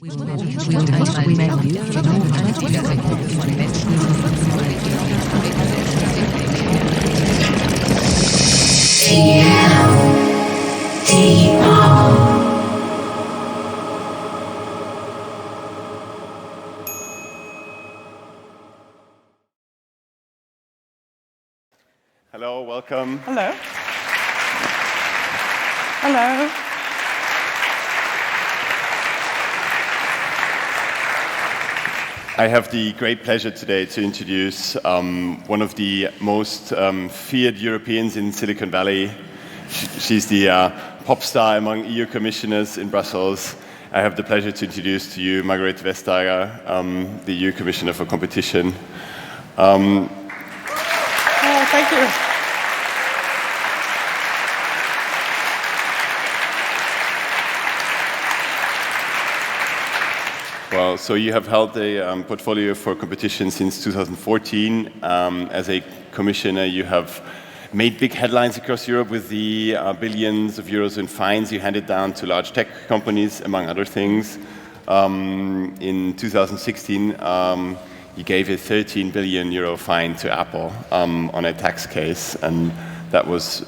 Hello, welcome. Hello. Hello. I have the great pleasure today to introduce one of the most feared Europeans in Silicon Valley. She's the pop star among EU commissioners in Brussels. I have the pleasure to introduce to you Margrethe Vestager, the EU Commissioner for Competition. Thank you. Well, so you have held a portfolio for competition since 2014. As a commissioner, you have made big headlines across Europe with the billions of euros in fines you handed down to large tech companies, among other things. In 2016, you gave a 13 billion euro fine to Apple on a tax case, and that was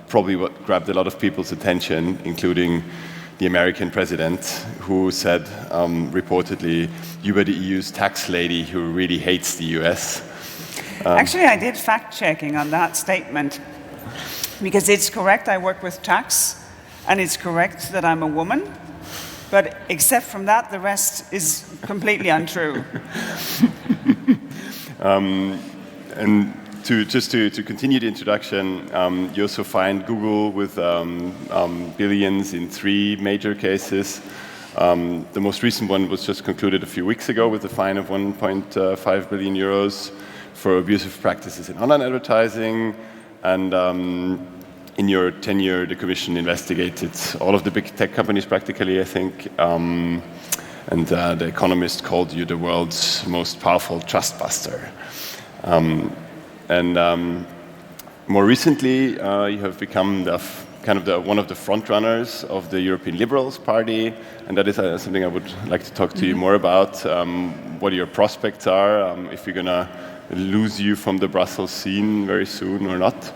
probably what grabbed a lot of people's attention, including the American president, who said, reportedly, you were the EU's tax lady who really hates the US. Actually, I did fact-checking on that statement, because it's correct I work with tax, and it's correct that I'm a woman, but except from that, the rest is completely untrue. And to continue the introduction, you also find Google with billions in 3 major cases. The most recent one was just concluded a few weeks ago with a fine of 1.5 billion euros for abusive practices in online advertising. And in your tenure, the Commission investigated all of the big tech companies practically, I think. And The Economist called you the world's most powerful trustbuster. More recently, you have become one of the front runners of the European Liberals Party, and that is something I would like to talk to you more about. What your prospects are, if you're going to lose you from the Brussels scene very soon or not.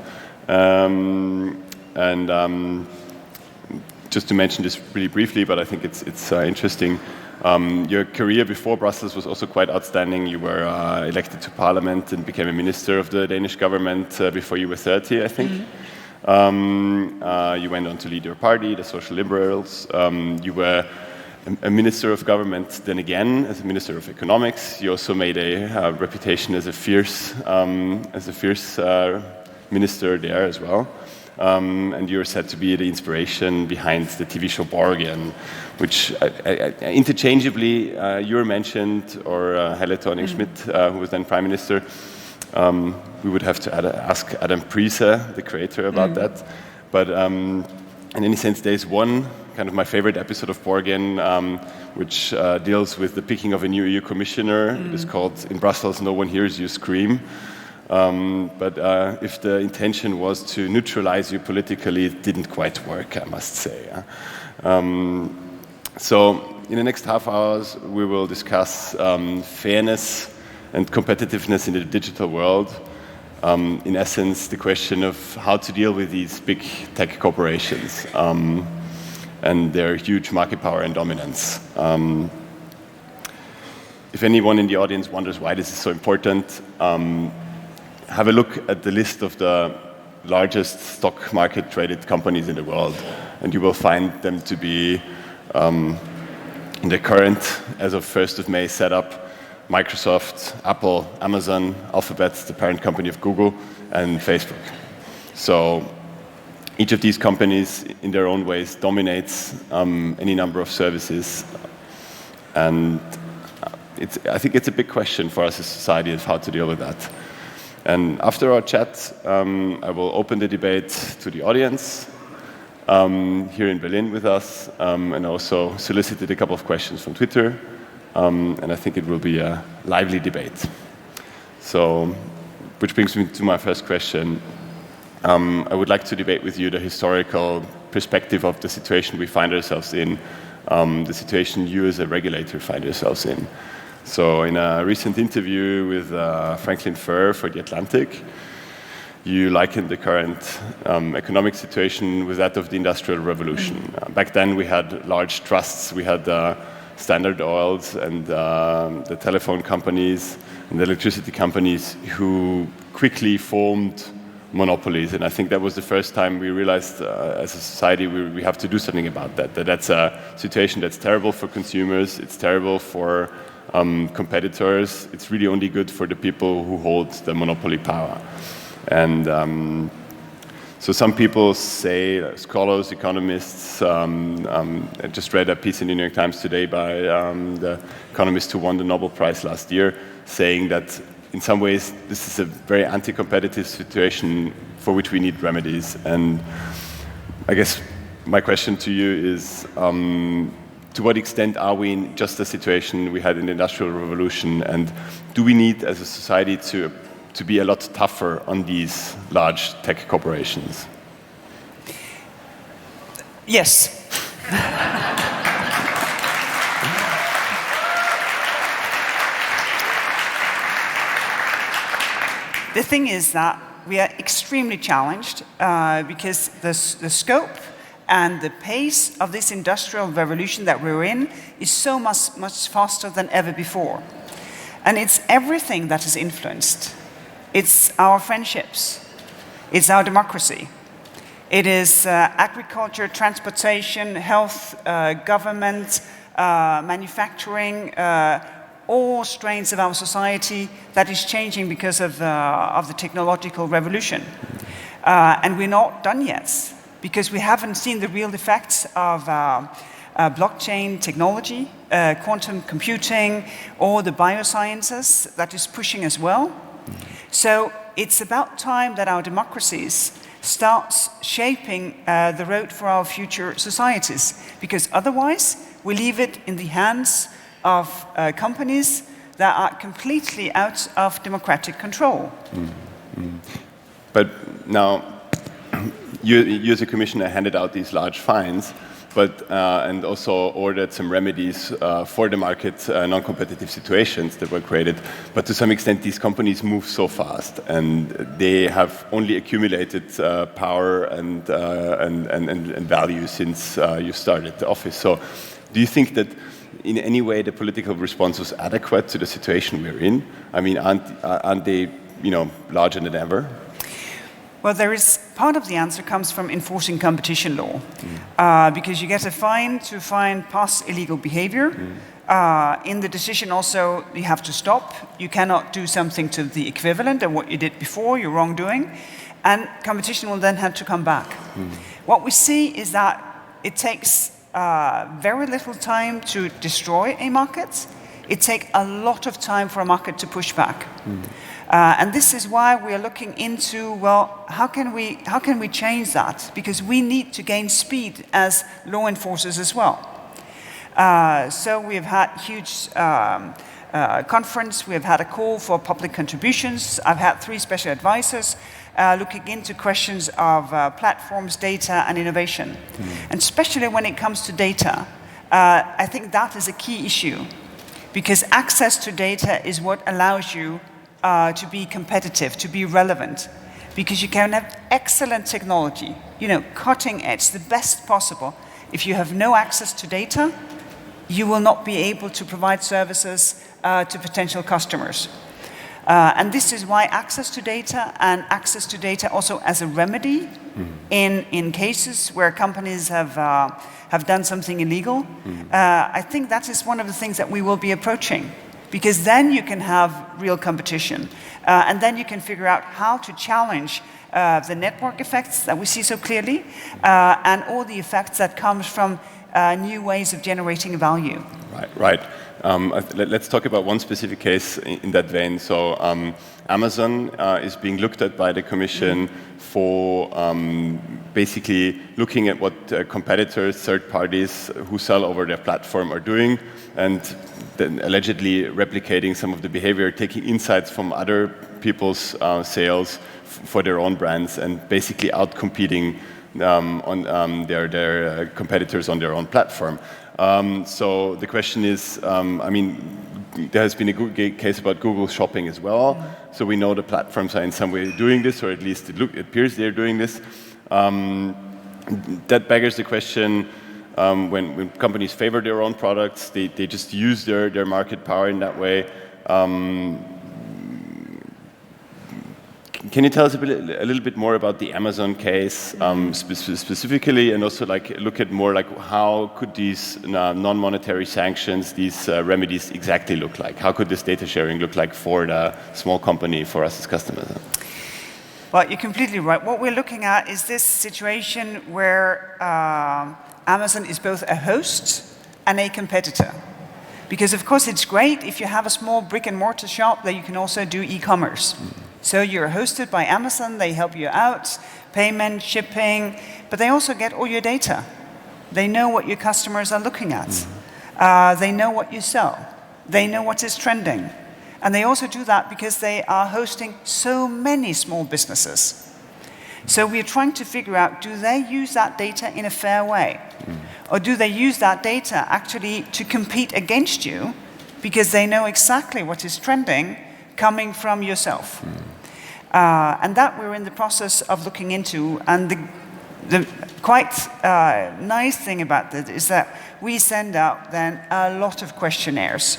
Just to mention this really briefly, but I think it's interesting. Your career before Brussels was also quite outstanding. You were elected to Parliament and became a minister of the Danish government before you were 30, I think. You went on to lead your party, the Social Liberals. You were a minister of government then again as a minister of economics. You also made a reputation as a fierce minister there as well. And you're said to be the inspiration behind the TV show Borgen, which interchangeably you're mentioned, or Helle Thorning-Schmidt, who was then Prime Minister. We would have to ask Adam Priese, the creator, about that. But in any sense, there's one kind of my favorite episode of Borgen, which deals with the picking of a new EU commissioner. It is called "In Brussels, No One Hears You Scream." But if the intention was to neutralize you politically, it didn't quite work, I must say. So in the next half hours, we will discuss fairness and competitiveness in the digital world. In essence, the question of how to deal with these big tech corporations and their huge market power and dominance. If anyone in the audience wonders why this is so important, have a look at the list of the largest stock market traded companies in the world, and you will find them to be in the current, as of 1st of May, setup, Microsoft, Apple, Amazon, Alphabet, the parent company of Google, and Facebook. So each of these companies, in their own ways, dominates any number of services. And I think it's a big question for us as a society of how to deal with that. And after our chat, I will open the debate to the audience here in Berlin with us, and also solicited a couple of questions from Twitter. And I think it will be a lively debate. So, which brings me to my first question. I would like to debate with you the historical perspective of the situation we find ourselves in the situation you as a regulator find yourselves in. So in a recent interview with Franklin Furr for The Atlantic, you likened the current economic situation with that of the Industrial Revolution. Back then we had large trusts, we had Standard Oils and the telephone companies and the electricity companies who quickly formed monopolies, and I think that was the first time we realized as a society we have to do something about that. That's a situation that's terrible for consumers, it's terrible for competitors, it's really only good for the people who hold the monopoly power. And so some people say, scholars, economists, I just read a piece in the New York Times today by the economist who won the Nobel Prize last year, saying that in some ways this is a very anti-competitive situation for which we need remedies. And I guess my question to you is, to what extent are we in just the situation we had in the Industrial Revolution, and do we need as a society to be a lot tougher on these large tech corporations? Yes. The thing is that we are extremely challenged because the scope and the pace of this industrial revolution that we're in is so much faster than ever before. And it's everything that is influenced. It's our friendships. It's our democracy. It is agriculture, transportation, health, government, manufacturing, all strains of our society that is changing because of the technological revolution. And we're not done yet, because we haven't seen the real effects of blockchain technology, quantum computing, or the biosciences that is pushing as well. So it's about time that our democracies starts shaping the road for our future societies, because otherwise we leave it in the hands of companies that are completely out of democratic control. But now, you as a commissioner handed out these large fines, but and also ordered some remedies for the market non-competitive situations that were created. But to some extent, these companies move so fast, and they have only accumulated power and value since you started the office. So, do you think that in any way the political response was adequate to the situation we're in? I mean, aren't they, larger than ever? Well, part of the answer comes from enforcing competition law, because you get a fine to find past illegal behavior. In the decision also, you have to stop. You cannot do something to the equivalent of what you did before, your wrongdoing, and competition will then have to come back. What we see is that it takes very little time to destroy a market. It takes a lot of time for a market to push back. And this is why we are looking into, well, how can we change that? Because we need to gain speed as law enforcers as well. So we have had huge conference, we have had a call for public contributions. I've had 3 special advisors looking into questions of platforms, data, and innovation. And especially when it comes to data, I think that is a key issue, because access to data is what allows you to be competitive, to be relevant, because you can have excellent technology, cutting edge, the best possible. If you have no access to data, you will not be able to provide services to potential customers. And this is why access to data, and access to data also as a remedy in cases where companies have done something illegal, I think that is one of the things that we will be approaching. Because then you can have real competition. And then you can figure out how to challenge the network effects that we see so clearly, and all the effects that come from new ways of generating value. Right. Let's talk about one specific case in that vein. So Amazon is being looked at by the Commission for basically looking at what competitors, third parties who sell over their platform are doing, and then allegedly replicating some of the behavior, taking insights from other people's sales for their own brands, and basically outcompeting on their competitors on their own platform. So the question is, I mean, there has been a good case about Google Shopping as well. So we know the platforms are in some way doing this, or at least it appears they're doing this. That beggars the question, when companies favor their own products, they just use their market power in that way. Can you tell us a little bit more about the Amazon case specifically, and also like look at more like how could these non-monetary sanctions, these remedies exactly look like? How could this data sharing look like for the small company, for us as customers? Well, you're completely right. What we're looking at is this situation where Amazon is both a host and a competitor. Because of course it's great if you have a small brick and mortar shop that you can also do e-commerce. So you're hosted by Amazon, they help you out, payment, shipping, but they also get all your data. They know what your customers are looking at. They know what you sell. They know what is trending. And they also do that because they are hosting so many small businesses. So we're trying to figure out, do they use that data in a fair way? Or do they use that data actually to compete against you because they know exactly what is trending coming from yourself? And that we're in the process of looking into. And the quite nice thing about that is that we send out then a lot of questionnaires.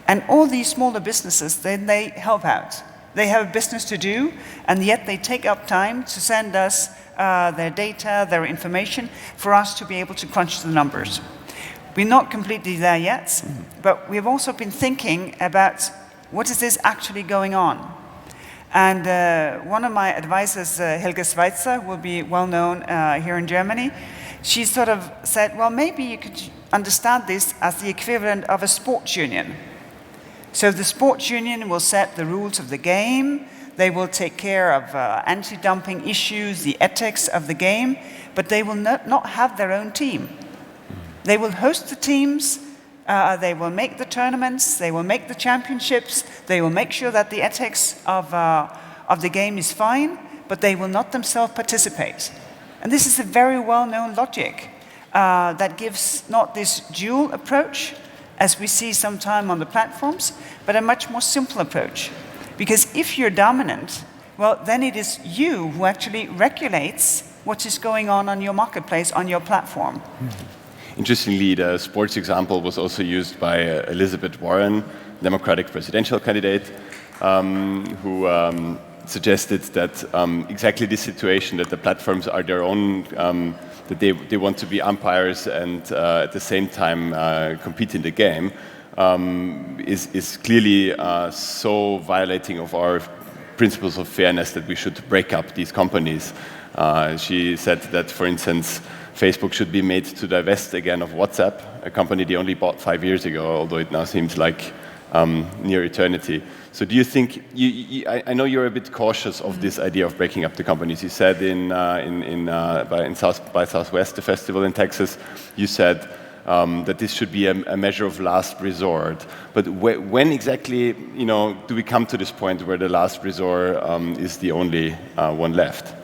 And all these smaller businesses, then they help out. They have a business to do, and yet they take up time to send us their data, their information, for us to be able to crunch the numbers. We're not completely there yet, but we've also been thinking about what is this actually going on. And one of my advisors, Helge Schweitzer, will be well known here in Germany. She sort of said, well, maybe you could understand this as the equivalent of a sports union. So the sports union will set the rules of the game, they will take care of anti-dumping issues, the ethics of the game, but they will not have their own team. They will host the teams, they will make the tournaments, they will make the championships, they will make sure that the ethics of the game is fine, but they will not themselves participate. And this is a very well-known logic that gives not this dual approach, as we see sometime on the platforms, but a much more simple approach. Because if you're dominant, well, then it is you who actually regulates what is going on your marketplace, on your platform. Interestingly, the sports example was also used by Elizabeth Warren, Democratic presidential candidate, who suggested that exactly this situation, that the platforms are their own, that they want to be umpires and at the same time compete in the game, is clearly so violating of our principles of fairness that we should break up these companies. She said that, for instance, Facebook should be made to divest again of WhatsApp, a company they only bought 5 years ago, although it now seems like near eternity. So do you think, I know you're a bit cautious of this idea of breaking up the companies. You said by Southwest, the festival in Texas, you said that this should be a measure of last resort. But when exactly, do we come to this point where the last resort is the only one left?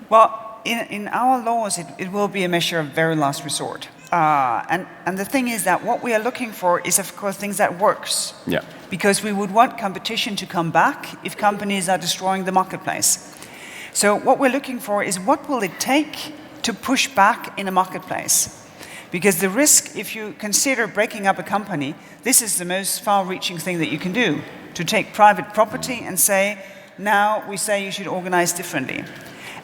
Well, in our laws, it will be a measure of very last resort. And the thing is that what we are looking for is, of course, things that works. Yeah. Because we would want competition to come back if companies are destroying the marketplace. So what we're looking for is what will it take to push back in a marketplace? Because the risk, if you consider breaking up a company, this is the most far-reaching thing that you can do, to take private property and say, now we say you should organize differently.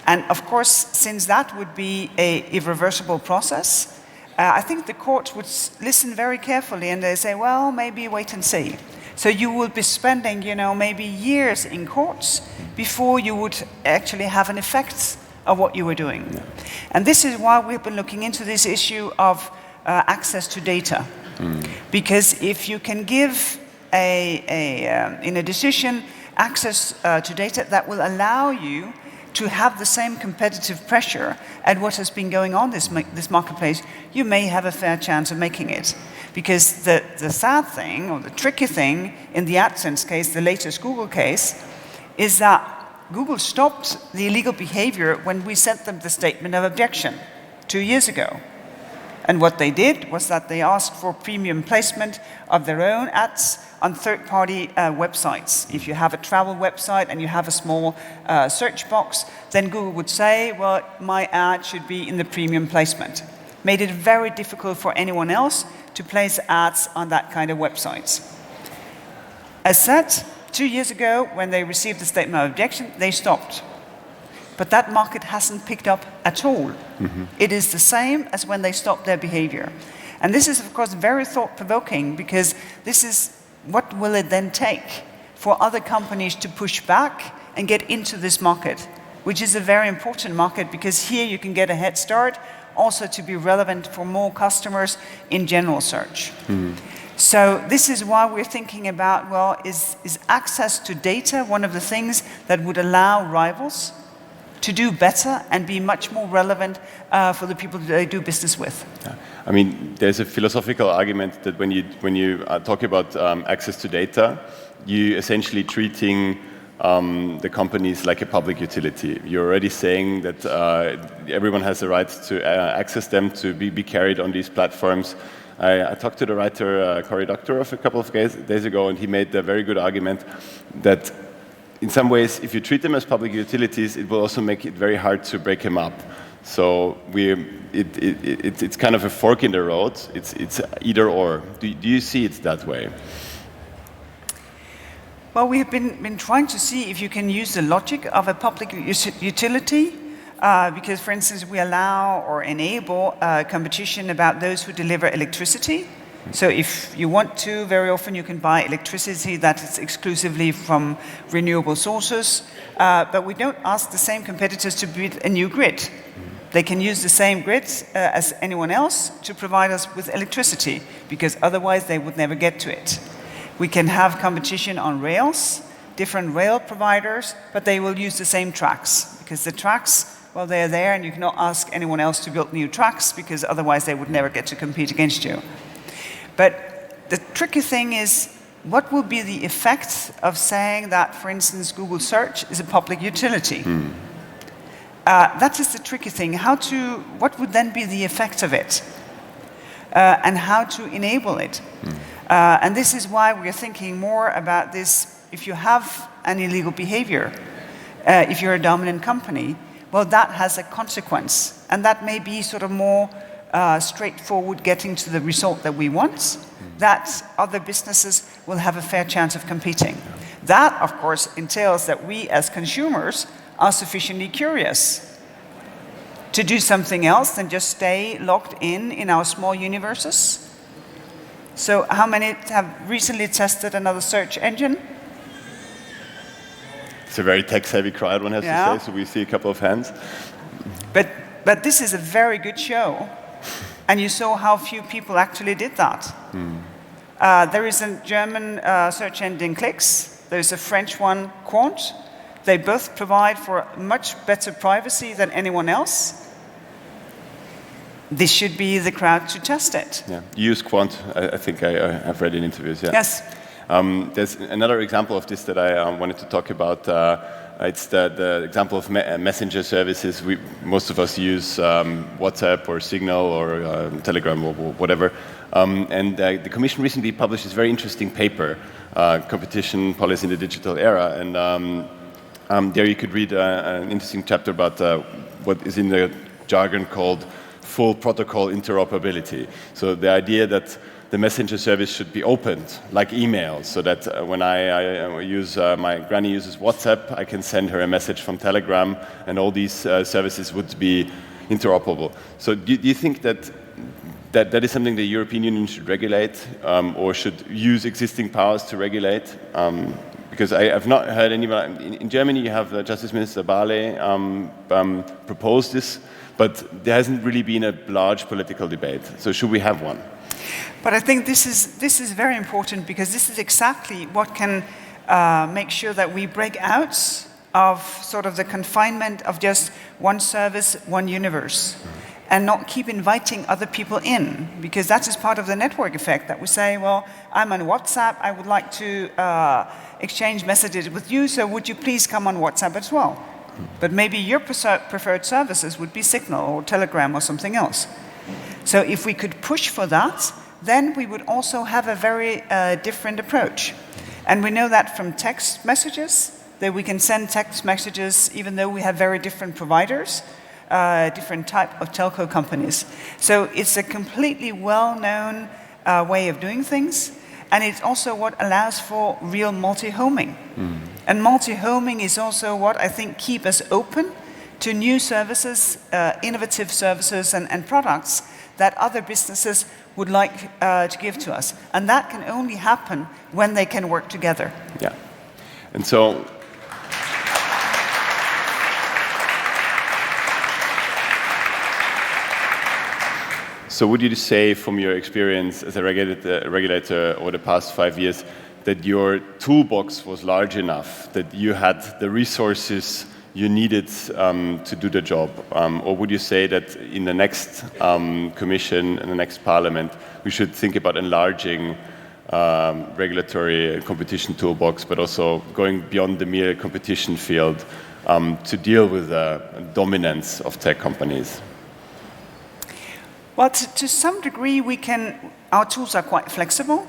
And of course, since that would be an irreversible process, I think the courts would listen very carefully and they say, well, maybe wait and see. So you will be spending, maybe years in courts before you would actually have an effect of what you were doing. Yeah. And this is why we've been looking into this issue of access to data. Because if you can give in a decision access to data that will allow you to have the same competitive pressure at what has been going on this marketplace, you may have a fair chance of making it. Because the sad thing, or the tricky thing, in the AdSense case, the latest Google case, is that Google stopped the illegal behavior when we sent them the statement of objection 2 years ago. And what they did was that they asked for premium placement of their own ads on third-party websites. If you have a travel website and you have a small search box, then Google would say, well, my ad should be in the premium placement. Made it very difficult for anyone else to place ads on that kind of websites. As said, 2 years ago, when they received the statement of objection, they stopped. But that market hasn't picked up at all. It is the same as when they stopped their behavior. And this is, of course, very thought-provoking, because this is what will it then take for other companies to push back and get into this market, which is a very important market, because here you can get a head start, also to be relevant for more customers in general search. So this is why we're thinking about, well, is access to data one of the things that would allow rivals to do better and be much more relevant for the people that they do business with? Yeah. I mean, there's a philosophical argument that when you talk about access to data, you're essentially treating the companies like a public utility. You're already saying that everyone has the right to access them, to be carried on these platforms. I talked to the writer Cory Doctorow a couple of days ago, and he made a very good argument that in some ways, if you treat them as public utilities, it will also make it very hard to break them up. So it's kind of a fork in the road. It's either or. Do you see it that way? Well, we have been trying to see if you can use the logic of a public utility, because, for instance, we allow or enable competition about those who deliver electricity. So if you want to, very often you can buy electricity that is exclusively from renewable sources, but we don't ask the same competitors to build a new grid. They can use the same grid as anyone else to provide us with electricity, because otherwise they would never get to it. We can have competition on rails, different rail providers, but they will use the same tracks, because the tracks, well, they're there, and you cannot ask anyone else to build new tracks, because otherwise they would never get to compete against you. But the tricky thing is, what will be the effect of saying that, for instance, Google Search is a public utility? That is the tricky thing. What would then be the effect of it? And how to enable it? And this is why we're thinking more about this. If you have an illegal behavior, if you're a dominant company, well, that has a consequence. And that may be sort of more straightforward, getting to the result that we want, that other businesses will have a fair chance of competing. That, of course, entails that we as consumers are sufficiently curious to do something else than just stay locked in our small universes. So how many have recently tested another search engine? It's a very tech-savvy crowd, one has to say, so we see a couple of hands. But this is a very good show. And you saw how few people actually did that. There is a German search engine, Clicks. There's a French one, Quant. They both provide for much better privacy than anyone else. This should be the crowd to test it. Yeah, you use Quant. I think I've read in interviews. Yeah. Yes. There's another example of this that I wanted to talk about. It's the example of messenger services. Most of us use WhatsApp or Signal or Telegram or whatever. And the Commission recently published this very interesting paper, Competition Policy in the Digital Era. And there you could read an interesting chapter about what is in the jargon called full protocol interoperability. So the idea that the messenger service should be opened, like email, so that when I use, my granny uses WhatsApp, I can send her a message from Telegram, and all these services would be interoperable. So do you think that is something the European Union should regulate, or should use existing powers to regulate? Because I've not heard anyone. In Germany, you have Justice Minister Barley propose this, but there hasn't really been a large political debate. So should we have one? But I think this is very important, because this is exactly what can make sure that we break out of sort of the confinement of just one service, one universe, and not keep inviting other people in, because that is part of the network effect, that we say, well, I'm on WhatsApp, I would like to exchange messages with you, so would you please come on WhatsApp as well? But maybe your preferred services would be Signal or Telegram or something else. So if we could push for that, then we would also have a very different approach. And we know that from text messages, that we can send text messages even though we have very different providers, different type of telco companies. So it's a completely well-known way of doing things, and it's also what allows for real multi-homing. And multi-homing is also what I think keep us open to new services, innovative services and products that other businesses would like to give to us. And that can only happen when they can work together. Yeah. And so would you say, from your experience as a regulator over the past 5 years, that your toolbox was large enough, that you had the resources you needed to do the job? Or would you say that in the next Commission and the next Parliament, we should think about enlarging regulatory and competition toolbox, but also going beyond the mere competition field to deal with the dominance of tech companies? Well, to some degree, our tools are quite flexible.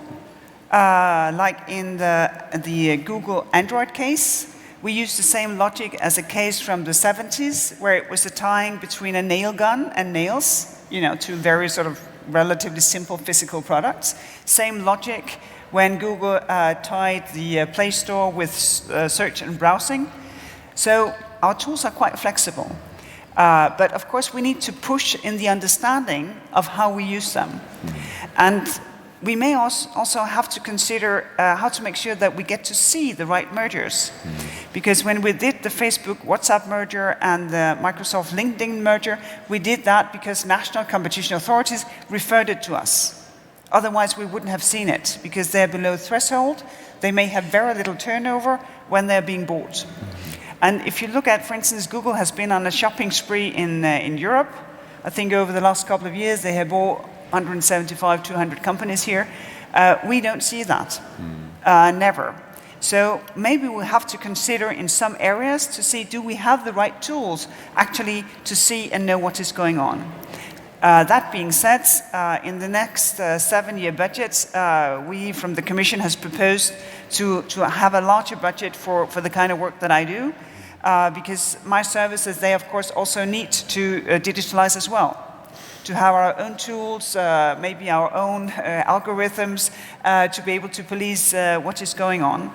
Like in the Google Android case, we use the same logic as a case from the 70s, where it was a tying between a nail gun and nails, two very sort of relatively simple physical products. Same logic when Google tied the Play Store with search and browsing. So our tools are quite flexible. But of course, we need to push in the understanding of how we use them. And we may also have to consider how to make sure that we get to see the right mergers. Because when we did the Facebook WhatsApp merger and the Microsoft LinkedIn merger, we did that because national competition authorities referred it to us. Otherwise, we wouldn't have seen it, because they're below threshold. They may have very little turnover when they're being bought. And if you look at, for instance, Google has been on a shopping spree in Europe. I think over the last couple of years, they have bought 175, 200 companies here. We don't see that, never. So maybe we have to consider in some areas to see, do we have the right tools actually to see and know what is going on? That being said, in the next 7-year budgets, we from the Commission has proposed to have a larger budget for the kind of work that I do, because my services, they of course also need to digitalize as well, to have our own tools, maybe our own algorithms, to be able to police what is going on.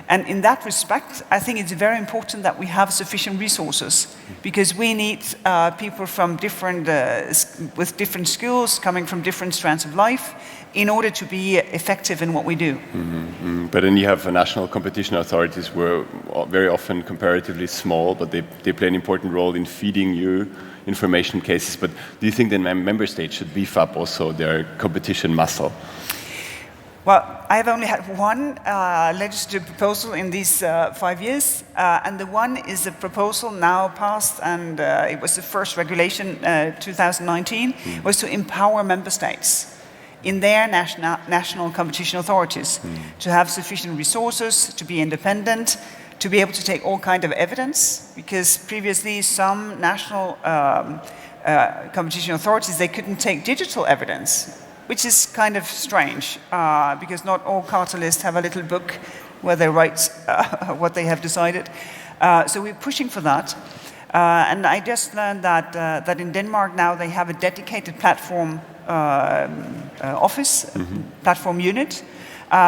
And in that respect, I think it's very important that we have sufficient resources, because we need people from with different skills, coming from different strands of life, in order to be effective in what we do. But then you have national competition authorities who are very often comparatively small, but they play an important role in feeding you information cases. But do you think that member states should beef up also their competition muscle? Well, I have only had one legislative proposal in these 5 years, and the one is a proposal now passed, and it was the first regulation, 2019, was to empower member states in their national competition authorities to have sufficient resources, to be independent, to be able to take all kinds of evidence, because previously some national competition authorities, they couldn't take digital evidence, which is kind of strange, because not all cartelists have a little book where they write what they have decided. So we're pushing for that. And I just learned that in Denmark now they have a dedicated platform office, platform unit,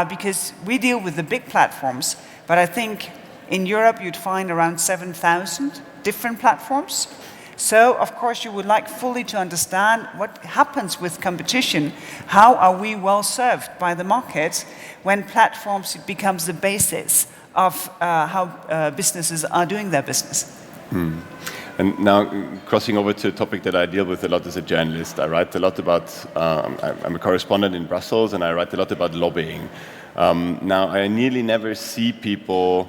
because we deal with the big platforms, but I think in Europe you'd find around 7,000 different platforms. So, of course, you would like fully to understand what happens with competition. How are we well served by the market when platforms becomes the basis of how businesses are doing their business? And now, crossing over to a topic that I deal with a lot as a journalist, I write a lot about, I'm a correspondent in Brussels, and I write a lot about lobbying. Now, I nearly never see people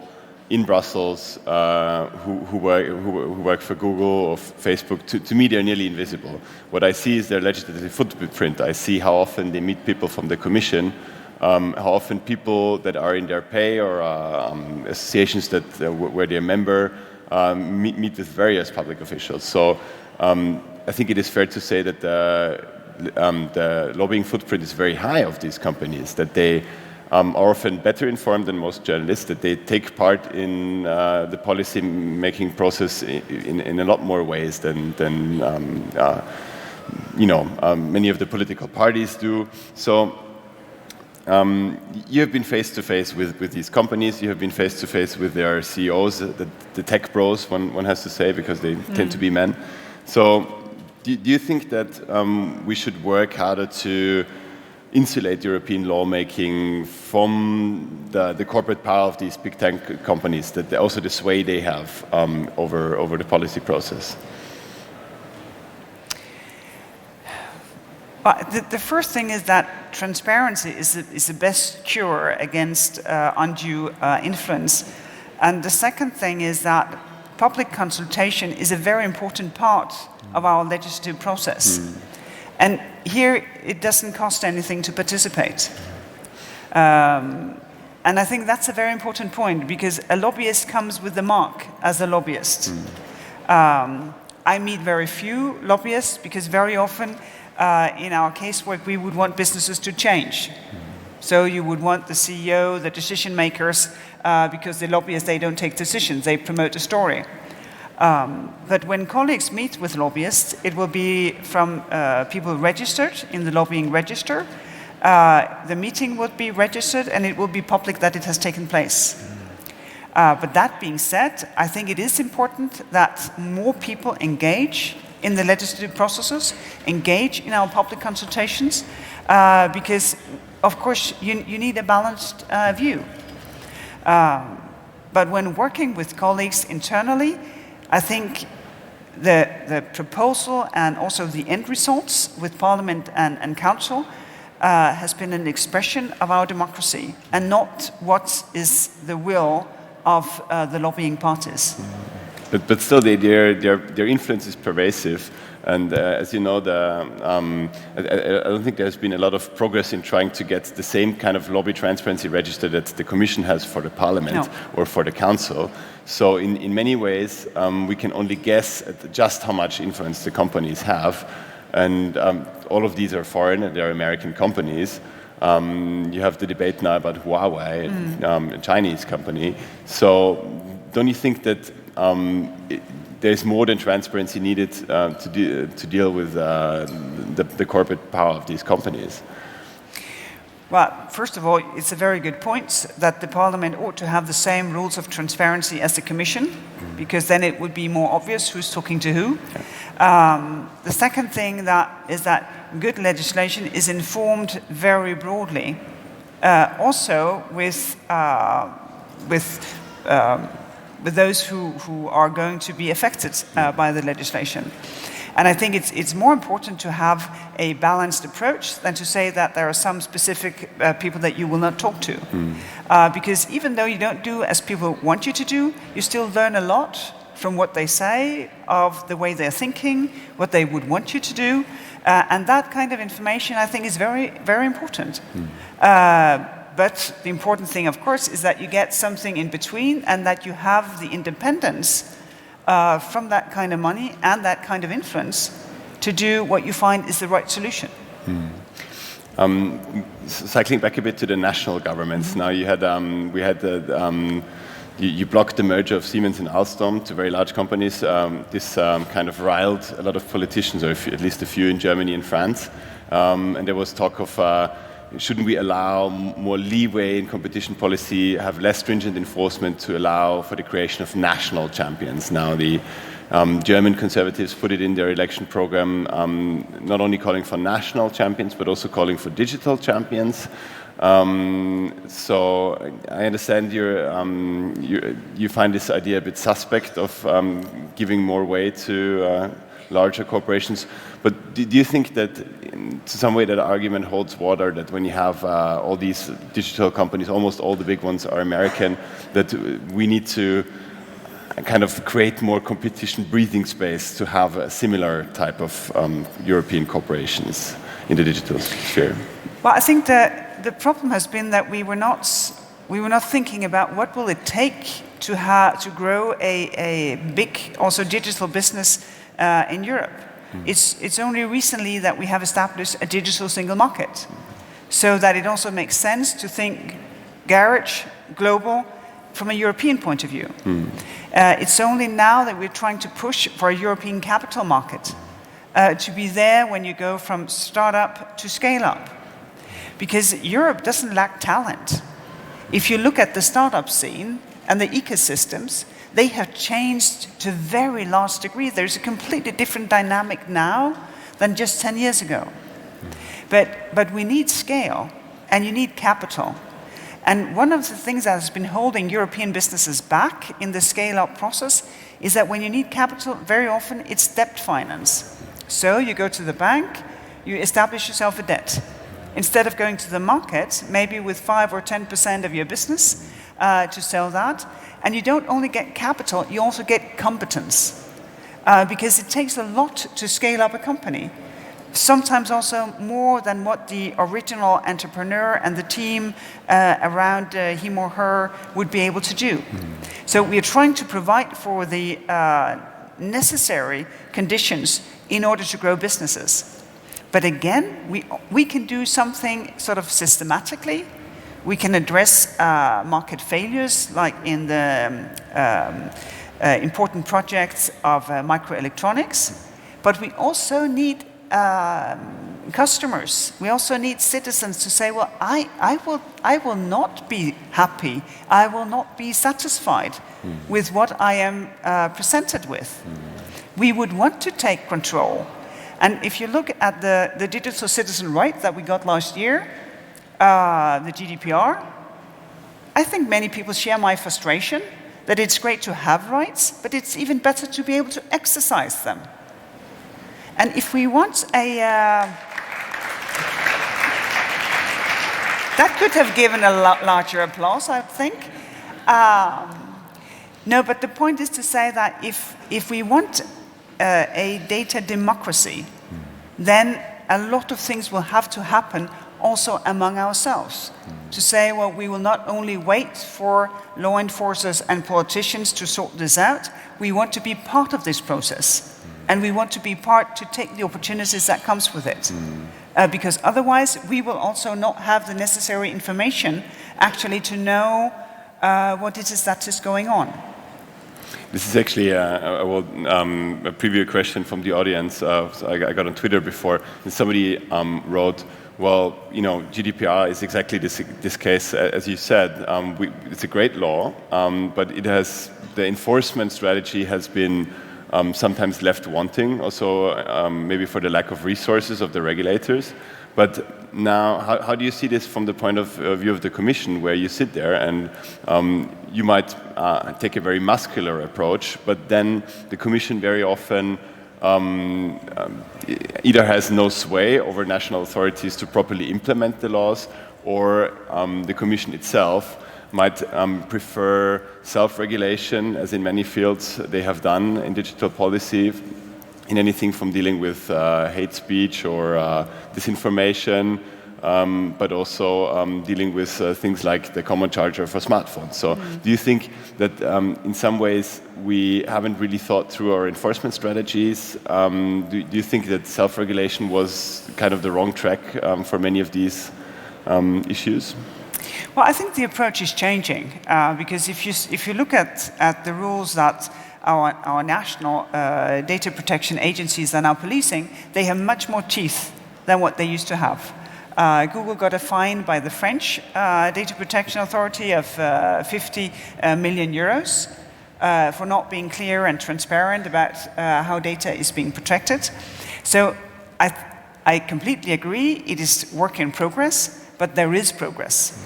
in Brussels who work for Google or Facebook. To me, they're nearly invisible. What I see is their legislative footprint. I see how often they meet people from the Commission, how often people that are in their pay or associations that where they're a member meet with various public officials. So I think it is fair to say that the lobbying footprint is very high of these companies, that they are often better informed than most journalists, that they take part in the policy-making process in a lot more ways than many of the political parties do. So you have been face-to-face with these companies, you have been face-to-face with their CEOs, the tech bros, one has to say, because they tend to be men. So do you think that we should work harder to insulate European lawmaking from the corporate power of these big tech companies, that also the sway they have over the policy process? The first thing is that transparency is the best cure against undue influence. And the second thing is that public consultation is a very important part of our legislative process. And here, it doesn't cost anything to participate. And I think that's a very important point, because a lobbyist comes with the mark as a lobbyist. I meet very few lobbyists, because very often in our casework, we would want businesses to change. So you would want the CEO, the decision makers, because the lobbyists, they don't take decisions, they promote a story. But when colleagues meet with lobbyists, it will be from people registered in the lobbying register. The meeting would be registered, and it will be public that it has taken place. But that being said, I think it is important that more people engage in the legislative processes, engage in our public consultations, because, of course, you need a balanced view. But when working with colleagues internally, I think the proposal and also the end results with Parliament and Council has been an expression of our democracy, and not what is the will of the lobbying parties. But still, their influence is pervasive. And as you know, I don't think there's been a lot of progress in trying to get the same kind of lobby transparency register that the Commission has for the Parliament or for the Council. So in many ways, we can only guess at just how much influence the companies have. And all of these are foreign, and they're American companies. You have the debate now about Huawei, a Chinese company. So don't you think that there's more than transparency needed to deal with the corporate power of these companies? Well, first of all, it's a very good point that the Parliament ought to have the same rules of transparency as the Commission, because then it would be more obvious who's talking to who. The second thing is that good legislation is informed very broadly, also with those who are going to be affected by the legislation. And I think it's more important to have a balanced approach than to say that there are some specific people that you will not talk to. Because even though you don't do as people want you to do, you still learn a lot from what they say, of the way they're thinking, what they would want you to do. And that kind of information, I think, is very, very important. But the important thing, of course, is that you get something in between, and that you have the independence from that kind of money and that kind of influence to do what you find is the right solution. Cycling back a bit to the national governments, now you had you blocked the merger of Siemens and Alstom, two very large companies. This kind of riled a lot of politicians, or at least a few in Germany and France. And there was talk of shouldn't we allow more leeway in competition policy, have less stringent enforcement to allow for the creation of national champions? Now the German conservatives put it in their election program, not only calling for national champions, but also calling for digital champions. So I understand you find this idea a bit suspect of giving more weight to larger corporations. But do you think that, in some way, that argument holds water, that when you have all these digital companies, almost all the big ones are American, that we need to kind of create more competition breathing space to have a similar type of European corporations in the digital sphere? Well, I think the problem has been that we were not thinking about what will it take to grow a big, also digital business in Europe. It's only recently that we have established a digital single market, so that it also makes sense to think garage, global, from a European point of view. It's only now that we're trying to push for a European capital market to be there when you go from startup to scale up. Because Europe doesn't lack talent. If you look at the startup scene and the ecosystems, they have changed to a very large degree. There's a completely different dynamic now than just 10 years ago. But we need scale, and you need capital. And one of the things that has been holding European businesses back in the scale-up process is that when you need capital, very often it's debt finance. So you go to the bank, you establish yourself a debt. Instead of going to the market, maybe with 5 or 10% of your business to sell that, and you don't only get capital, you also get competence. Because it takes a lot to scale up a company. Sometimes also more than what the original entrepreneur and the team around him or her would be able to do. So we are trying to provide for the necessary conditions in order to grow businesses. But again, we can do something sort of systematically. We can address market failures, like in the important projects of microelectronics. But we also need customers. We also need citizens to say, well, I will not be happy. I will not be satisfied with what I am presented with. We would want to take control. And if you look at the digital citizen right that we got last year, the GDPR, I think many people share my frustration that it's great to have rights, but it's even better to be able to exercise them. And if we want that could have given a larger applause, I think. No, but the point is to say that if we want a data democracy, then a lot of things will have to happen also among ourselves. To say, well, we will not only wait for law enforcers and politicians to sort this out, we want to be part of this process. And we want to be part to take the opportunities that comes with it. Because otherwise, we will also not have the necessary information actually to know what it is that is going on. This is actually a previous question from the audience. I got on Twitter before, and somebody wrote, well, you know, GDPR is exactly this case, as you said. It's a great law, but it has, the enforcement strategy has been sometimes left wanting, also maybe for the lack of resources of the regulators. But now, how do you see this from the point of view of the Commission, where you sit there and you might take a very muscular approach, but then the Commission very often either has no sway over national authorities to properly implement the laws, or the Commission itself might prefer self-regulation, as in many fields they have done in digital policy, in anything from dealing with hate speech or disinformation, but also dealing with things like the common charger for smartphones. So do you think that in some ways we haven't really thought through our enforcement strategies? Do you think that self-regulation was kind of the wrong track for many of these issues? Well, I think the approach is changing because if you look at the rules that our national data protection agencies are now policing, they have much more teeth than what they used to have. Google got a fine by the French Data Protection Authority of 50 million euros for not being clear and transparent about how data is being protected. So I completely agree, it is work in progress, but there is progress.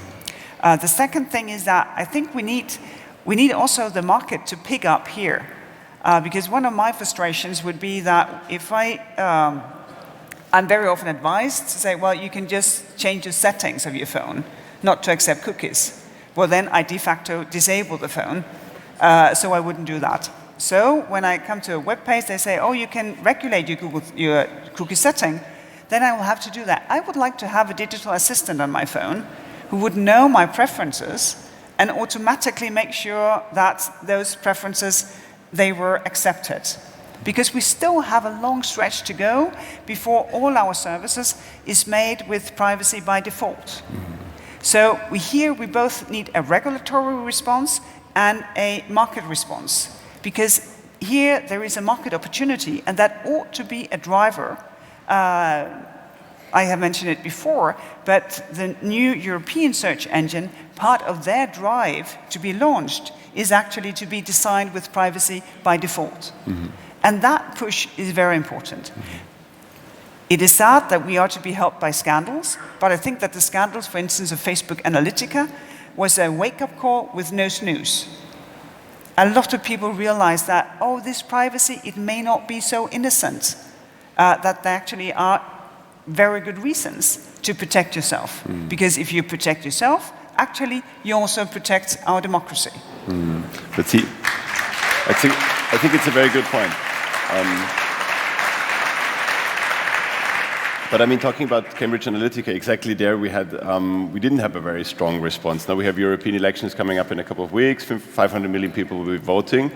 The second thing is that I think we need also the market to pick up here. Because one of my frustrations would be that if I'm very often advised to say, well, you can just change the settings of your phone, not to accept cookies. Well, then I de facto disable the phone, so I wouldn't do that. So when I come to a web page, they say, oh, you can regulate your cookie setting, then I will have to do that. I would like to have a digital assistant on my phone who would know my preferences and automatically make sure that those preferences, they were accepted. because we still have a long stretch to go before all our services is made with privacy by default. So we both need a regulatory response and a market response, because here there is a market opportunity, and that ought to be a driver. I have mentioned it before, but the new European search engine, part of their drive to be launched is actually to be designed with privacy by default. And that push is very important. It is sad that we are to be helped by scandals, but I think that the scandals, for instance, of Facebook Analytica, was a wake-up call with no snooze. A lot of people realize that, oh, this privacy, it may not be so innocent, that there actually are very good reasons to protect yourself. Because if you protect yourself, actually, you also protect our democracy. But see, I think it's a very good point. But I mean, talking about Cambridge Analytica, exactly there we didn't have a very strong response. Now we have European elections coming up in a couple of weeks. 500 million people will be voting.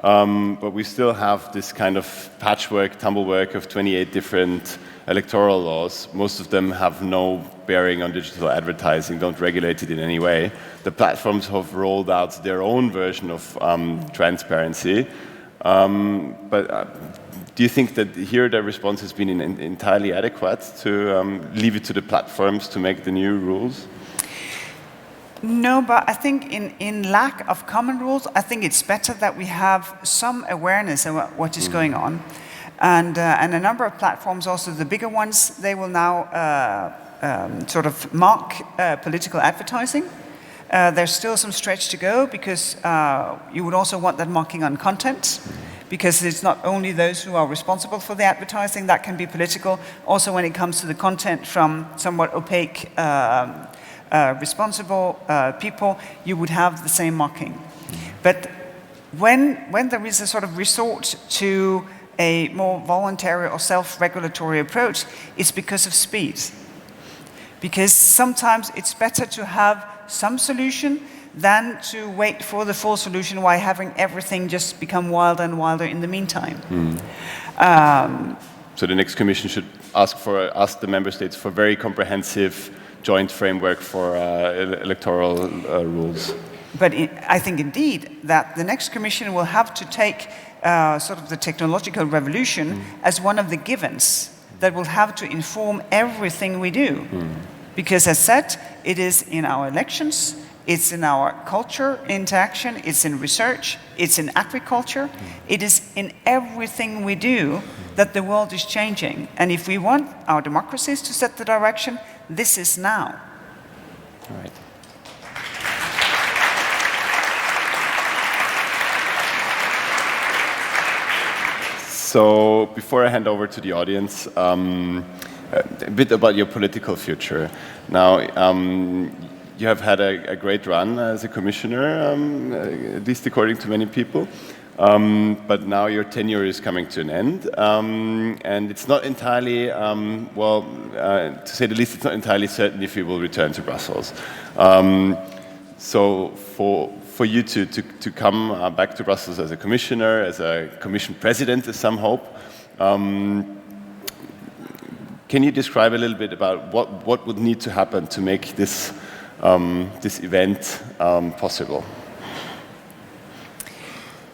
But we still have this kind of patchwork, tumblework of 28 different electoral laws. Most of them have no bearing on digital advertising, don't regulate it in any way. The platforms have rolled out their own version of transparency. Do you think that here the response has been entirely adequate to leave it to the platforms to make the new rules? No, but I think in lack of common rules, I think it's better that we have some awareness of what is going on. And a number of platforms, also the bigger ones, they will now sort of mark political advertising. There's still some stretch to go, because you would also want that marking on content, because it's not only those who are responsible for the advertising that can be political. Also, when it comes to the content from somewhat opaque responsible people, you would have the same marking. But when there is a sort of resort to a more voluntary or self-regulatory approach, it's because of speed. Because sometimes it's better to have some solution than to wait for the full solution while having everything just become wilder and wilder in the meantime. So the next Commission should ask the Member States for very comprehensive joint framework for electoral rules. But I think indeed that the next Commission will have to take sort of the technological revolution as one of the givens that will have to inform everything we do. Because as said, it is in our elections, it's in our culture interaction, it's in research, it's in agriculture, it is in everything we do that the world is changing. And if we want our democracies to set the direction, this is now. All right. So before I hand over to the audience, a bit about your political future. Now, you have had a great run as a commissioner, at least according to many people. But now your tenure is coming to an end, and it's not entirely, to say the least, it's not entirely certain if you will return to Brussels. So for you to come back to Brussels as a commissioner, as a commission president, as some hope, can you describe a little bit about what would need to happen to make this event possible?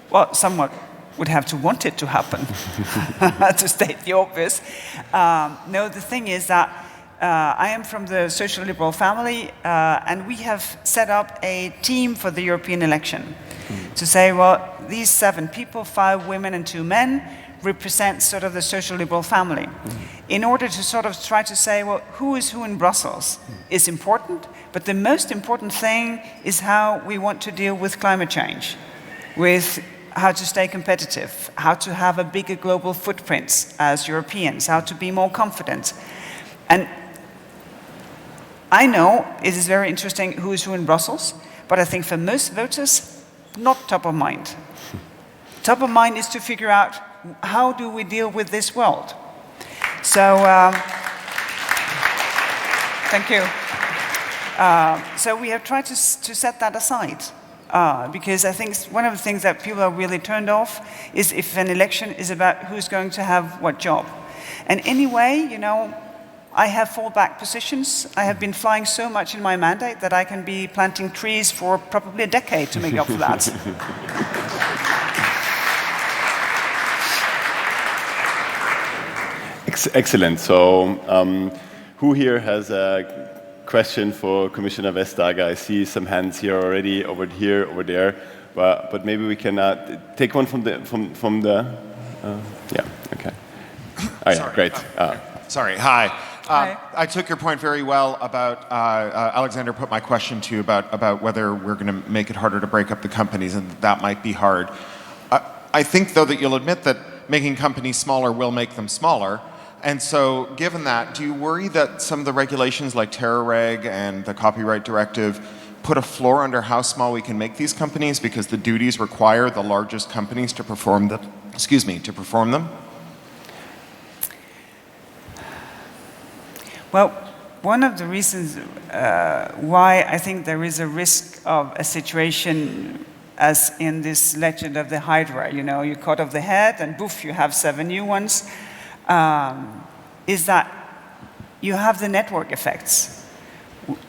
Well, someone would have to want it to happen, to state the obvious. No, the thing is that I am from the social liberal family, and we have set up a team for the European election to say, well, these 7 people, 5 women and 2 men, represent sort of the social liberal family. In order to sort of try to say, well, who is who in Brussels is important, but the most important thing is how we want to deal with climate change, with how to stay competitive, how to have a bigger global footprint as Europeans, how to be more confident. And I know it is very interesting who is who in Brussels, but I think for most voters, not top of mind. Top of mind is to figure out how do we deal with this world. So, thank you. So we have tried to set that aside because I think one of the things that people are really turned off is if an election is about who's going to have what job. And anyway, you know, I have fallback positions. I have been flying so much in my mandate that I can be planting trees for probably a decade to make up for that. Excellent. So, who here has a question for Commissioner Vestager? I see some hands here already, over here, over there. But maybe we can take one from the. Yeah. Okay. Oh, yeah, great. Sorry. Hi. Hi. I took your point very well about, Alexander put my question to you about whether we're going to make it harder to break up the companies, and that might be hard. I think, though, that you'll admit that making companies smaller will make them smaller. And so, given that, do you worry that some of the regulations like TerraReg and the Copyright Directive put a floor under how small we can make these companies because the duties require the largest companies to perform them? Well, one of the reasons why I think there is a risk of a situation as in this legend of the Hydra, you know, you cut off the head and poof, you have 7 new ones, is that you have the network effects.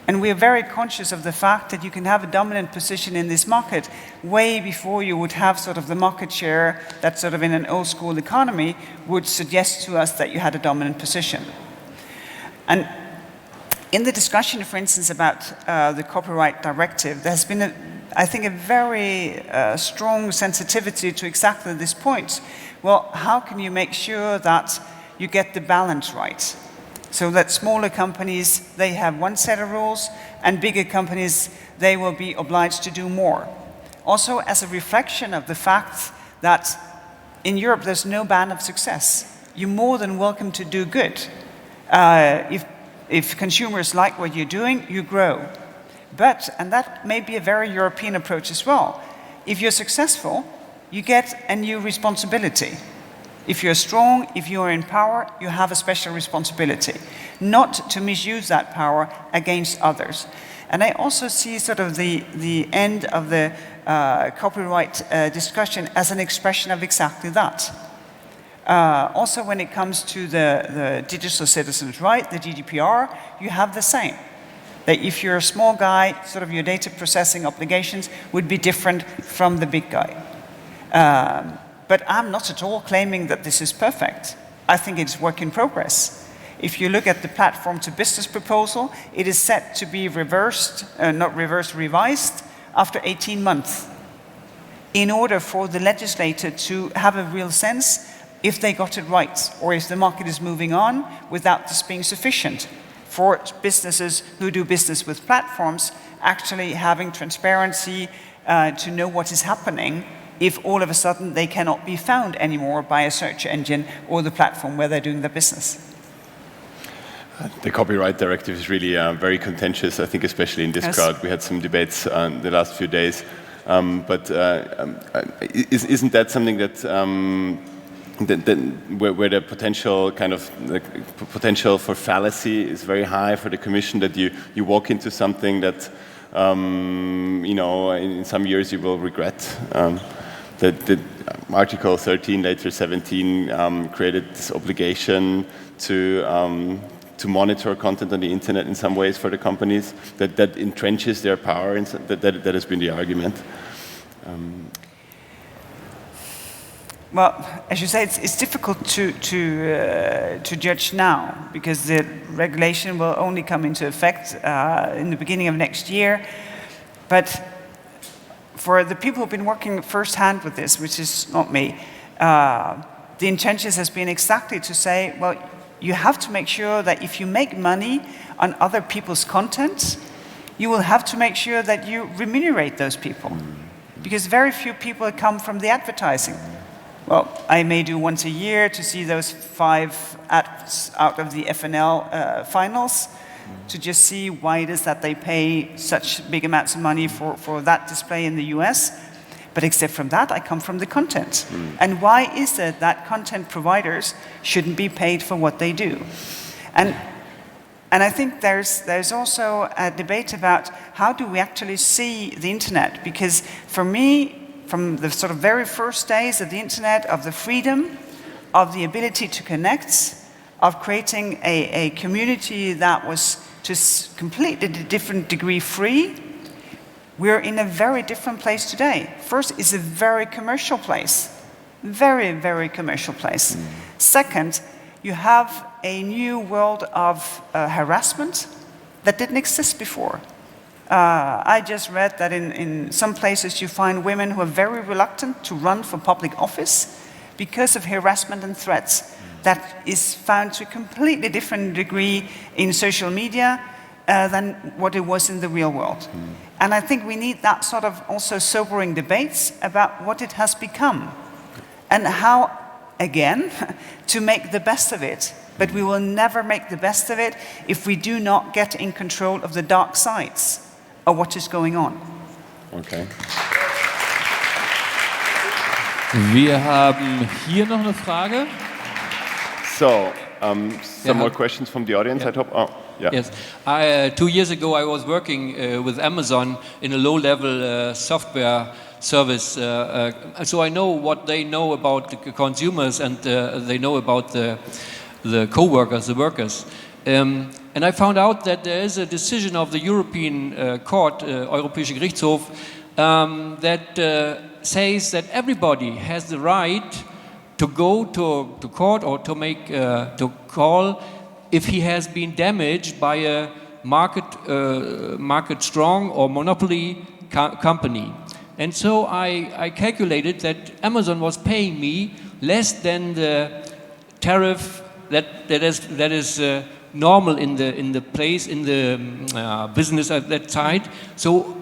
And we are very conscious of the fact that you can have a dominant position in this market way before you would have sort of the market share that sort of in an old school economy would suggest to us that you had a dominant position. And in the discussion, for instance, about the Copyright Directive, there's been, I think, a very strong sensitivity to exactly this point. Well, how can you make sure that you get the balance right? So that smaller companies, they have one set of rules, and bigger companies, they will be obliged to do more. Also, as a reflection of the fact that in Europe, there's no ban of success. You're more than welcome to do good. If consumers like what you're doing, you grow. But, and that may be a very European approach as well, if you're successful, you get a new responsibility. If you're strong, if you're in power, you have a special responsibility, not to misuse that power against others. And I also see sort of the end of the copyright discussion as an expression of exactly that. Also, when it comes to the digital citizens' right, the GDPR, you have the same. That if you're a small guy, sort of your data processing obligations would be different from the big guy. But I'm not at all claiming that this is perfect. I think it's work in progress. If you look at the platform to business proposal, it is set to be revised after 18 months in order for the legislator to have a real sense if they got it right or if the market is moving on without this being sufficient for businesses who do business with platforms actually having transparency to know what is happening if all of a sudden they cannot be found anymore by a search engine or the platform where they're doing their business. The Copyright Directive is really very contentious, I think, especially in this crowd. We had some debates the last few days. But isn't that something that, where the potential potential for fallacy is very high for the Commission, that you walk into something that you know, in some years you will regret? The Article 13, later 17, created this obligation to monitor content on the internet in some ways for the companies, that entrenches their power, and that has been the argument. Well, as you say, it's difficult to judge now because the regulation will only come into effect in the beginning of next year. But for the people who've been working firsthand with this, which is not me, the intention has been exactly to say, well, you have to make sure that if you make money on other people's content, you will have to make sure that you remunerate those people. Because very few people come from the advertising. Well, I may do once a year to see those 5 ads out of the FNL finals, to just see why it is that they pay such big amounts of money for that display in the US. But except from that, I come from the content. And why is it that content providers shouldn't be paid for what they do? And And I think there's also a debate about how do we actually see the internet? Because for me, from the sort of very first days of the internet, of the freedom, of the ability to connect, of creating a community that was to completely different degree free, we're in a very different place today. First, it's a very commercial place. Very, very commercial place. Second, you have a new world of harassment that didn't exist before. I just read that in some places you find women who are very reluctant to run for public office because of harassment and threats. That is found to a completely different degree in social media than what it was in the real world. And I think we need that sort of also sobering debates about what it has become and how, again, to make the best of it. But we will never make the best of it if we do not get in control of the dark sides of what is going on. Okay. Wir haben hier noch eine Frage. So, some more questions from the audience, I hope. Oh, yeah. Yes. 2 years ago, I was working with Amazon in a low-level software service. So I know what they know about the consumers, and they know about the co-workers, the workers. And I found out that there is a decision of the European Court, Europäischer Gerichtshof, that says that everybody has the right to go to court or to make to call if he has been damaged by a market strong or monopoly company. And so I calculated that Amazon was paying me less than the tariff that is normal in the place in the business at that side. So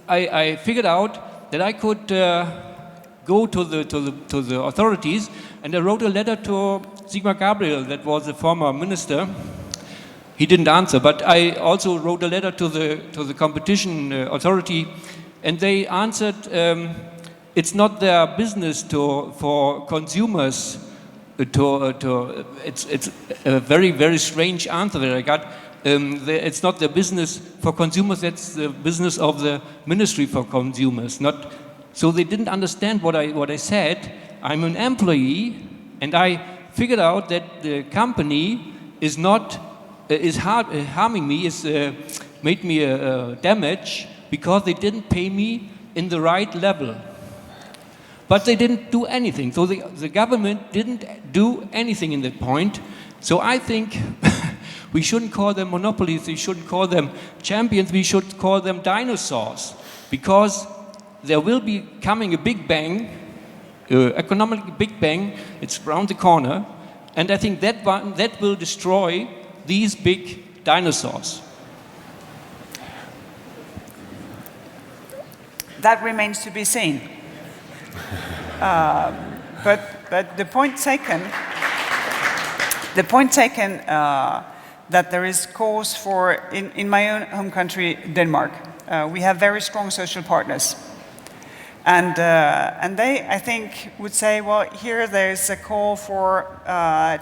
I figured out that I could go to the authorities, and I wrote a letter to Sigmar Gabriel, that was the former minister. He didn't answer, but I also wrote a letter to the competition authority, and they answered it's not their business for consumers it's a very, very strange answer that I got. It's not the business for consumers, that's the business of the Ministry for Consumers. So they didn't understand what I said. I'm an employee, and I figured out that the company is harming me, made me damage because they didn't pay me in the right level. But they didn't do anything. So the government didn't do anything in that point. So I think we shouldn't call them monopolies, we shouldn't call them champions, we should call them dinosaurs. Because there will be coming a big bang, economic big bang, it's around the corner, and I think that will destroy these big dinosaurs. That remains to be seen. But the point taken that there is cause for, in my own home country, Denmark, we have very strong social partners. And they, I think, would say, well, here there's a call for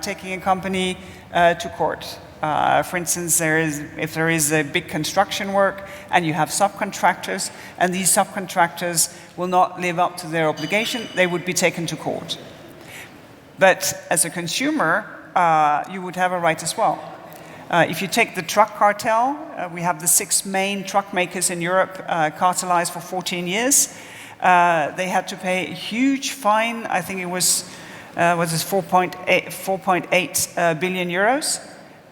taking a company to court. For instance, if there is a big construction work and you have subcontractors, and these subcontractors will not live up to their obligation, they would be taken to court. But as a consumer, you would have a right as well. If you take the truck cartel, we have the 6 main truck makers in Europe cartelized for 14 years. They had to pay a huge fine. I think it was 4.8 billion euros.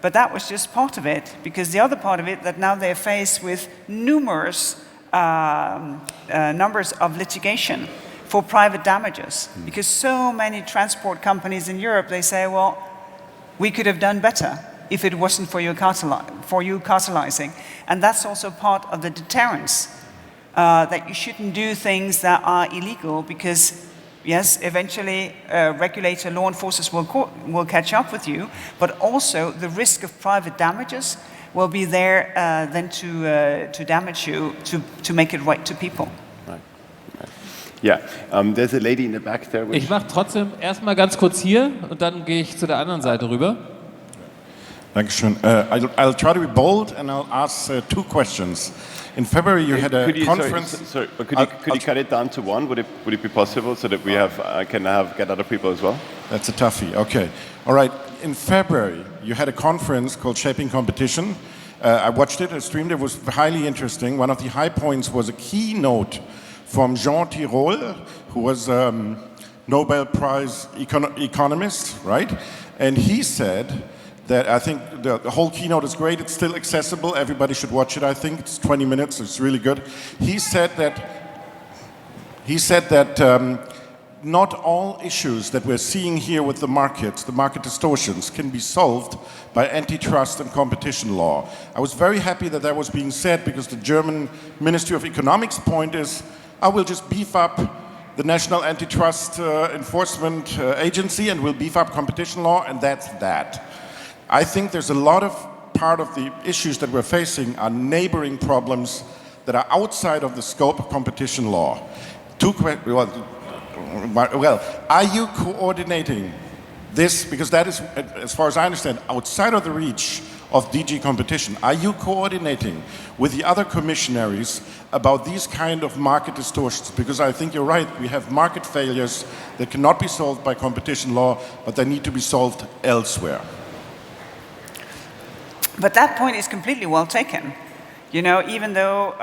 But that was just part of it, because the other part of it, that now they're faced with numerous numbers of litigation for private damages. Because so many transport companies in Europe, they say, well, we could have done better if it wasn't for you cartelizing. And that's also part of the deterrence, that you shouldn't do things that are illegal, because yes, eventually regulator, law enforcers will catch up with you, but also the risk of private damages will be there then to damage you, to make it right to people. Right. Yeah, there's a lady in the back there. Ich mache trotzdem erstmal ganz kurz hier und dann gehe ich zu der anderen Seite rüber. Dankeschön. I'll try to be bold and I'll ask 2 questions. In February you had a conference. Sorry, but could you cut it down to one? Would it be possible so that we can get other people as well? That's a toughie. Okay. All right. In February you had a conference called Shaping Competition. I watched it, I streamed it. It was highly interesting. One of the high points was a keynote from Jean Tirole, who was Nobel Prize economist, right? And he said that, I think the whole keynote is great, it's still accessible, everybody should watch it, I think, it's 20 minutes, it's really good. He said that not all issues that we're seeing here with the market distortions, can be solved by antitrust and competition law. I was very happy that that was being said, because the German Ministry of Economics point is, I will just beef up the National Antitrust Enforcement Agency and we'll beef up competition law, and that's that. I think there's a lot of part of the issues that we're facing are neighboring problems that are outside of the scope of competition law. Well, are you coordinating this? Because that is, as far as I understand, outside of the reach of DG Competition. Are you coordinating with the other commissionaries about these kind of market distortions? Because I think you're right, we have market failures that cannot be solved by competition law, but they need to be solved elsewhere. But that point is completely well taken. You know, even though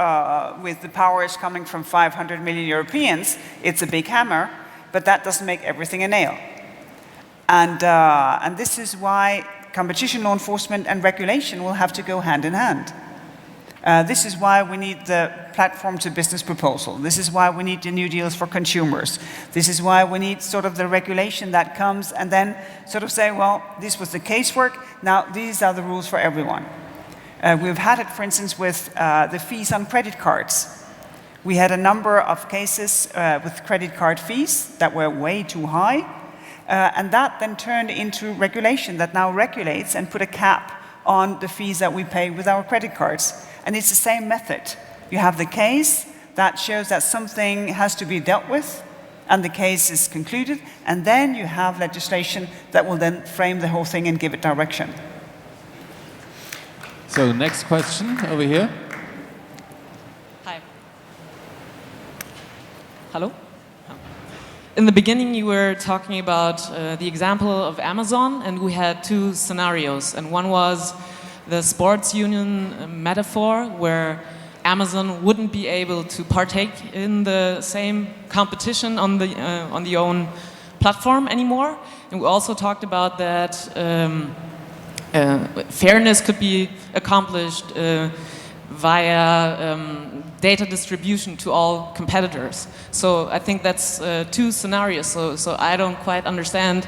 with the powers coming from 500 million Europeans, it's a big hammer, but that doesn't make everything a nail. And this is why competition law enforcement and regulation will have to go hand in hand. This is why we need the platform to business proposal. This is why we need the new deals for consumers. This is why we need sort of the regulation that comes and then sort of say, well, this was the casework, now these are the rules for everyone. We've had it, for instance, with the fees on credit cards. We had a number of cases with credit card fees that were way too high, and that then turned into regulation that now regulates and put a cap on the fees that we pay with our credit cards. And it's the same method. You have the case that shows that something has to be dealt with, and the case is concluded, and then you have legislation that will then frame the whole thing and give it direction. So next question over here. Hi. Hello? In the beginning you were talking about the example of Amazon, and we had 2 scenarios, and one was the sports union metaphor where Amazon wouldn't be able to partake in the same competition on the own platform anymore, and we also talked about that fairness could be accomplished via data distribution to all competitors. So I think that's 2 scenarios, so I don't quite understand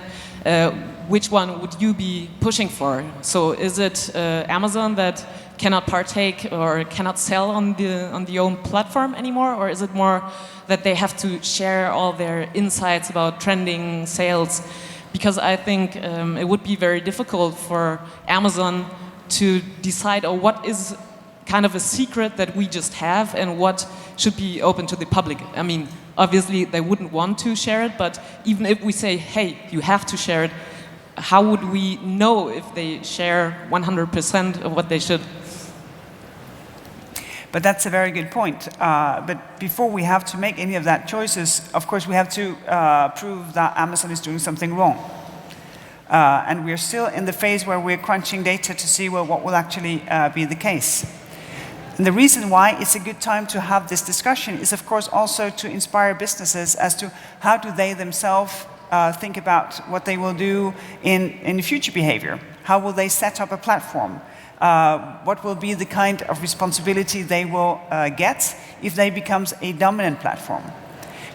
which one would you be pushing for. So is it Amazon that cannot partake or cannot sell on the own platform anymore, or is it more that they have to share all their insights about trending sales? Because I think it would be very difficult for Amazon to decide what is kind of a secret that we just have and what should be open to the public. I mean, obviously they wouldn't want to share it, but even if we say, hey, you have to share it, how would we know if they share 100% of what they should? But that's a very good point. But before we have to make any of that choices, of course, we have to prove that Amazon is doing something wrong. And we're still in the phase where we're crunching data to see, well, what will actually be the case. And the reason why it's a good time to have this discussion is, of course, also to inspire businesses as to how do they themselves think about what they will do in future behavior. How will they set up a platform? What will be the kind of responsibility they will get if they become a dominant platform?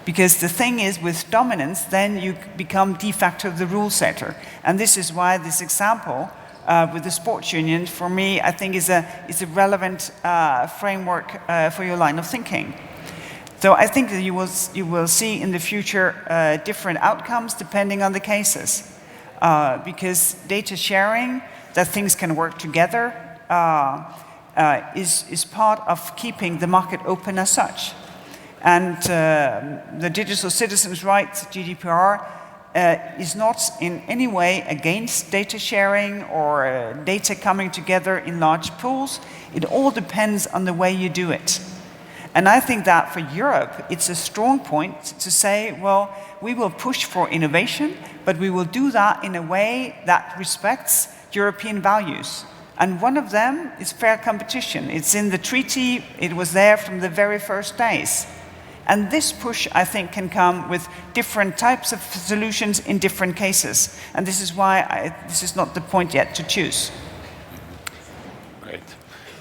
Because the thing is, with dominance, then you become de facto the rule setter. And this is why this example with the sports union, for me, I think is a relevant framework for your line of thinking. So I think that you will see in the future different outcomes depending on the cases. Because data sharing, that things can work together, is part of keeping the market open as such. And the Digital Citizens' Rights, GDPR, is not in any way against data sharing or data coming together in large pools. It all depends on the way you do it. And I think that for Europe, it's a strong point to say, well, we will push for innovation, but we will do that in a way that respects European values. And one of them is fair competition. It's in the treaty, it was there from the very first days. And this push, I think, can come with different types of solutions in different cases. And this is why this is not the point yet to choose. Great.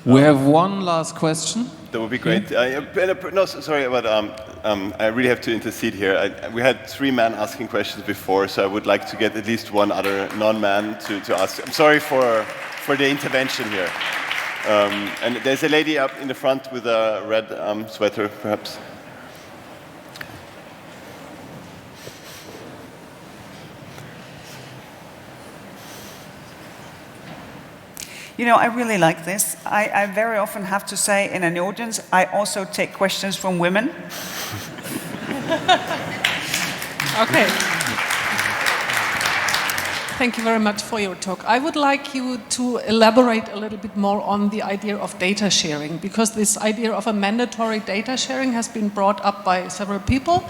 We have one last question. That would be great. No, sorry, but I really have to intercede here. We had 3 men asking questions before, so I would like to get at least one other non-man to ask. I'm sorry for the intervention here. And there's a lady up in the front with a red sweater, perhaps. You know, I really like this. I very often have to say in an audience, I also take questions from women. Okay. Thank you very much for your talk. I would like you to elaborate a little bit more on the idea of data sharing, because this idea of a mandatory data sharing has been brought up by several people.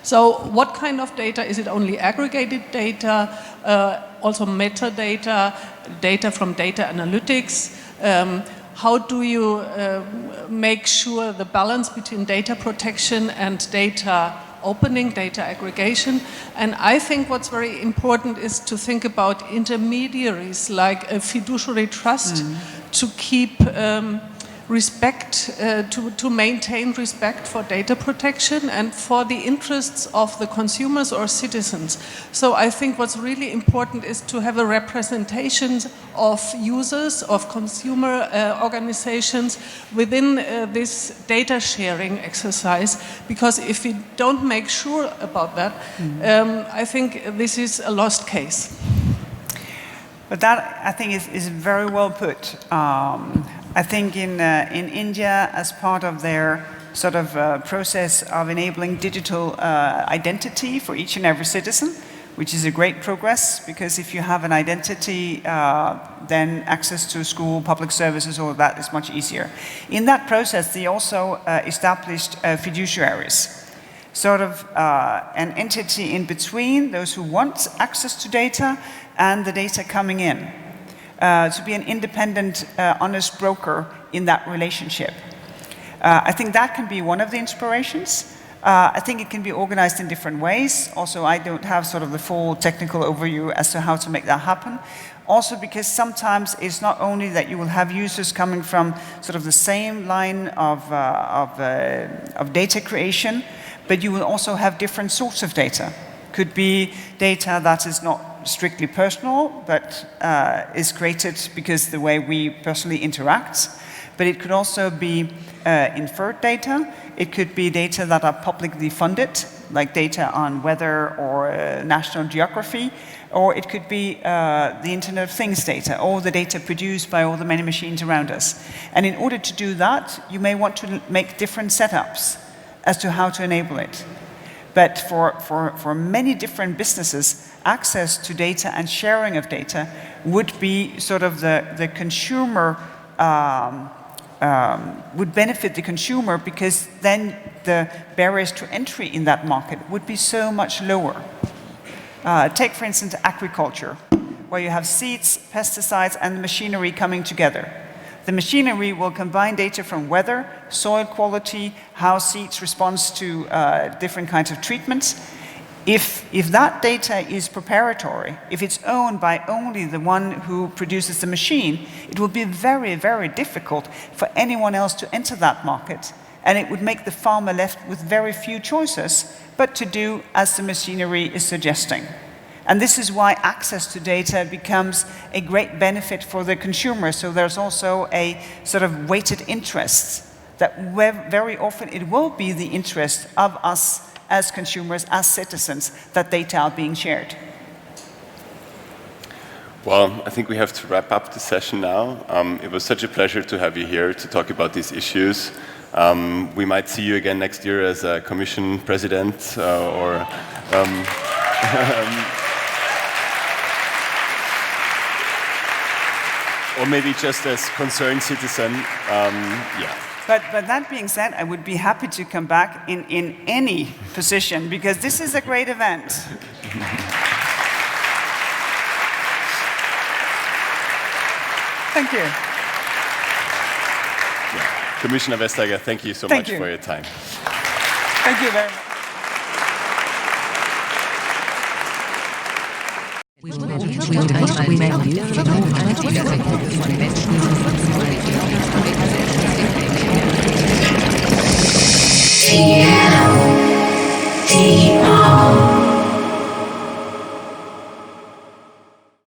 So what kind of data? Is it only aggregated data, also metadata, data from data analytics? How do you make sure the balance between data protection and data opening, data aggregation? And I think what's very important is to think about intermediaries like a fiduciary trust to keep respect, to maintain respect for data protection and for the interests of the consumers or citizens. So I think what's really important is to have a representation of users, of consumer organizations within this data sharing exercise, because if we don't make sure about that, I think this is a lost case. But that, I think, is very well put. I think in India, as part of their sort of process of enabling digital identity for each and every citizen, which is a great progress, because if you have an identity, then access to school, public services, all of that is much easier. In that process, they also established fiduciaries, sort of an entity in between those who want access to data and the data coming in. To be an independent, honest broker in that relationship. I think that can be one of the inspirations. I think it can be organized in different ways. Also, I don't have sort of the full technical overview as to how to make that happen. Also, because sometimes it's not only that you will have users coming from sort of the same line of data creation, but you will also have different sorts of data. Could be data that is not strictly personal, but is created because the way we personally interact. But it could also be inferred data. It could be data that are publicly funded, like data on weather or national geography. Or it could be the Internet of Things data, all the data produced by all the many machines around us. And in order to do that, you may want to make different setups as to how to enable it. But for many different businesses, access to data and sharing of data would be sort of the consumer, would benefit the consumer, because then the barriers to entry in that market would be so much lower. Take, for instance, agriculture, where you have seeds, pesticides, and machinery coming together. The machinery will combine data from weather, soil quality, how seeds respond to different kinds of treatments. If that data is proprietary, if it's owned by only the one who produces the machine, it will be very, very difficult for anyone else to enter that market. And it would make the farmer left with very few choices, but to do as the machinery is suggesting. And this is why access to data becomes a great benefit for the consumer. So there's also a sort of weighted interest that very often it will be the interest of us as consumers, as citizens, that data are being shared. Well, I think we have to wrap up the session now. It was such a pleasure to have you here to talk about these issues. We might see you again next year as a commission president or Or maybe just as concerned citizen, yeah. But that being said, I would be happy to come back in any position, because this is a great event. Thank you. Yeah. Commissioner Vestager, thank you so much for your time. Thank you very much. Yeah.